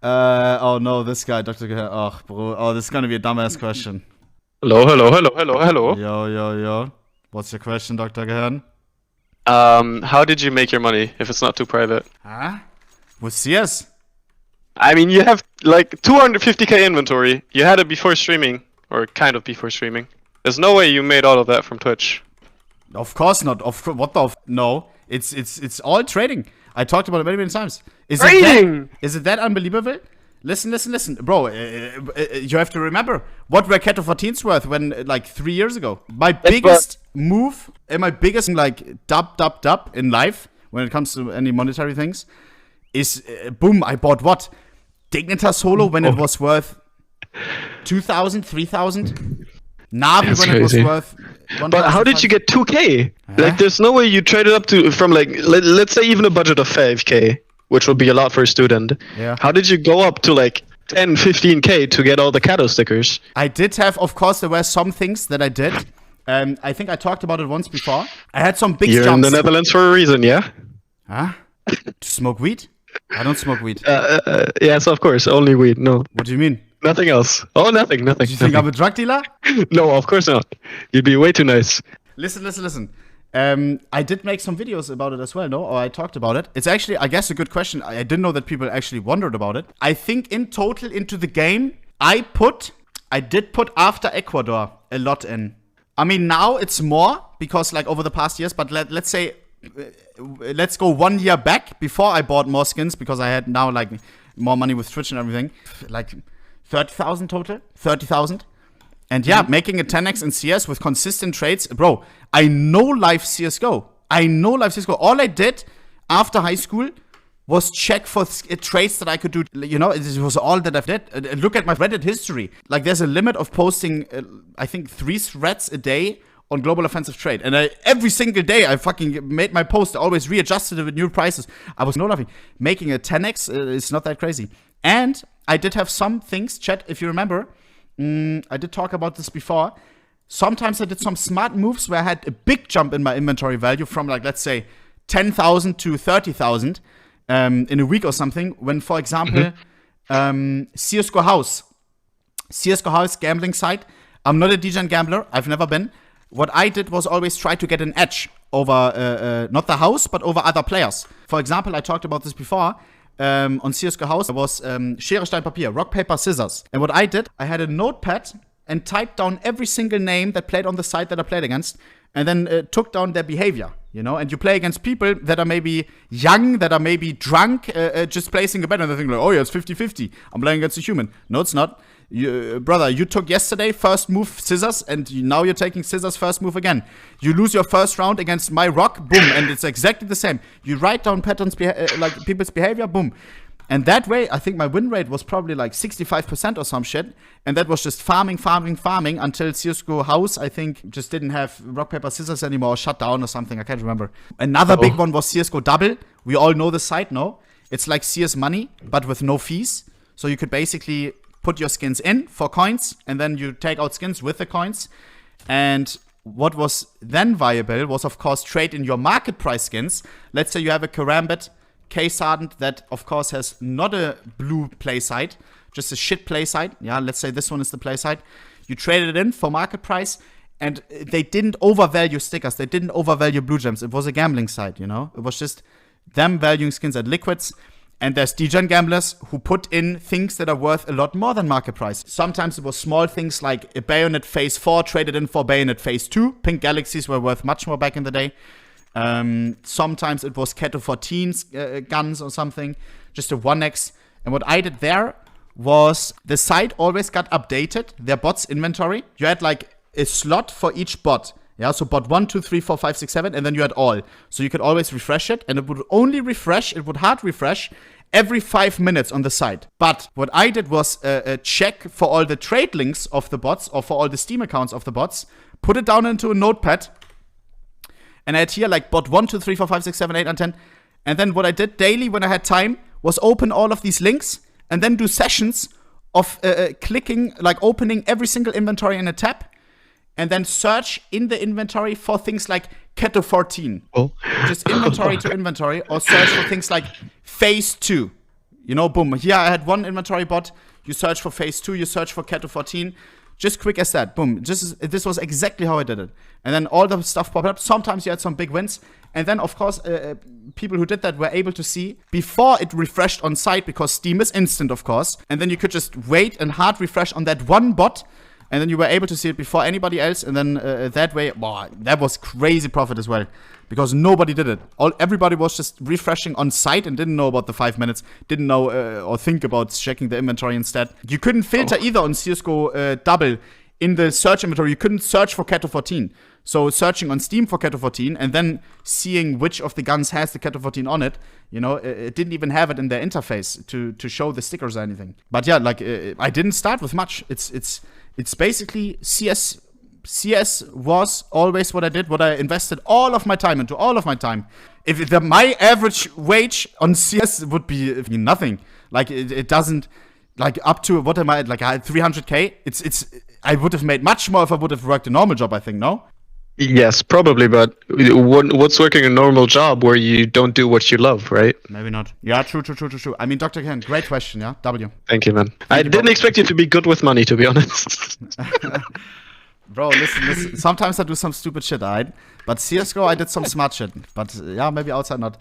Oh no, this guy, Dr. Gehan. Oh, bro. Oh, this is gonna be a dumbass question. Hello, hello, hello, hello, hello. Yo, yo, yo. What's your question, Dr. Gehan? How did you make your money if it's not too private? Huh? With CS? I mean, you have like 250k inventory. You had it before streaming, or kind of before streaming. There's no way you made all of that from Twitch. Of course not. What the? No. It's all trading. I talked about it many, many times. Is it that unbelievable? Listen, bro. You have to remember what were Keto 14s worth when like 3 years ago. My biggest move and my biggest like dub in life when it comes to any monetary things is boom. I bought what Dignitas Solo when it was worth 2,000, 3,000. Navi when it was worth 1,000. But how did you get 2k? Like, there's no way you traded up to from like let's say even a budget of 5k, which would be a lot for a student. Yeah. How did you go up to like 10, 15k to get all the Kato stickers? I did have, of course, there were some things that I did. I think I talked about it once before. I had some big You're jumps. in the Netherlands for a reason, yeah? Huh? To smoke weed? I don't smoke weed. Yes, of course, only weed. No, What do you mean? nothing else. Oh, nothing. Do you think I'm a drug dealer? No, of course not. You'd be way too nice. Listen. I did make some videos about it as well, no? Or I talked about it. It's actually, I guess, a good question. I didn't know that people actually wondered about it. I think in total into the game, I did put after Ecuador a lot in. I mean, now it's more because like over the past years, but let's say, let's go 1 year back before I bought more skins because I had now like more money with Twitch and everything. Like 30,000 total, 30,000. And yeah, making a 10x in CS with consistent trades. Bro, I know live CSGO. All I did after high school was check for trades that I could do. You know, it was all that I did. Look at my Reddit history. Like, there's a limit of posting, I think, 3 threads a day on global offensive trade. And every single day, I fucking made my post. I always readjusted it with new prices. I was no laughing. Making a 10x is not that crazy. And I did have some things, chat, if you remember. I did talk about this before. Sometimes I did some smart moves where I had a big jump in my inventory value from, like, let's say 10,000 to 30,000 in a week or something. When, for example, CSGO House gambling site. I'm not a DJ gambler. I've never been. What I did was always try to get an edge over not the house, but over other players. For example, I talked about this before. On CSGO House, it was Schere, Stein, Papier, Rock, Paper, Scissors. And what I did, I had a notepad and typed down every single name that played on the site that I played against, and then took down their behavior, you know? And you play against people that are maybe young, that are maybe drunk, just placing a bet, and they think like, oh yeah, it's 50-50. I'm playing against a human. No, it's not. Brother, you took yesterday first move scissors, and now you're taking scissors first move again. You lose your first round against my rock, boom, and it's exactly the same. You write down patterns, like people's behavior, boom. And that way, I think my win rate was probably like 65% or some shit. And that was just farming until CSGO House, I think, just didn't have rock, paper, scissors anymore, or shut down or something. I can't remember. Another big one was CSGO Double. We all know the site, no? It's like CS Money, but with no fees. So you could basically put your skins in for coins, and then you take out skins with the coins. And what was then viable was, of course, trade in your market price skins. Let's say you have a Karambit Case Hardened that, of course, has not a blue play site, just a shit play site. Yeah, let's say this one is the play site. You traded it in for market price, and they didn't overvalue stickers. They didn't overvalue blue gems. It was a gambling site, you know? It was just them valuing skins at liquids. And there's degen gamblers who put in things that are worth a lot more than market price. Sometimes it was small things like a Bayonet Phase 4 traded in for Bayonet Phase 2. Pink Galaxies were worth much more back in the day. Sometimes it was Keto 14's guns or something, just a 1x. And what I did there was the site always got updated, their bots inventory. You had like a slot for each bot. Yeah, so bot 1, 2, 3, 4, 5, 6, 7, and then you had all. So you could always refresh it, and it would only refresh, it would hard refresh every 5 minutes on the site. But what I did was a check for all the trade links of the bots, or for all the Steam accounts of the bots, put it down into a notepad, and I had here like bot 1, 2, 3, 4, 5, 6, 7, 8, and 10. And then what I did daily when I had time was open all of these links, and then do sessions of clicking, like opening every single inventory in a tab, and then search in the inventory for things like Keto 14. Oh. Just inventory to inventory, or search for things like Phase 2. You know, boom. Here I had one inventory bot. You search for phase 2, you search for Cat 14. Just quick as that. Boom. This was exactly how I did it. And then all the stuff popped up. Sometimes you had some big wins. And then, of course, people who did that were able to see before it refreshed on site, because Steam is instant, of course. And then you could just wait and hard refresh on that one bot. And then you were able to see it before anybody else. And then that way, that was crazy profit as well. Because nobody did it. Everybody was just refreshing on site and didn't know about the 5 minutes. Didn't know or think about checking the inventory instead. You couldn't filter either on CSGO double in the search inventory. You couldn't search for Cat 14. So searching on Steam for Cat 14 and then seeing which of the guns has the Cat 14 on it, you know, it didn't even have it in their interface to show the stickers or anything. But yeah, like I didn't start with much. It's basically CS. CS was always what I did, what I invested all of my time into, all of my time. If my average wage on CS would be nothing, like it doesn't, like up to, what am I, like I had 300k, I would have made much more if I would have worked a normal job, I think, no? Yes, probably, but what's working a normal job where you don't do what you love, right? Maybe not. Yeah, true. I mean, Dr. Ken, great question, yeah? W. Thank you, man. I didn't expect you to be good with money, to be honest. Bro, listen. Sometimes I do some stupid shit, alright? But CSGO, I did some smart shit. But yeah, maybe outside not.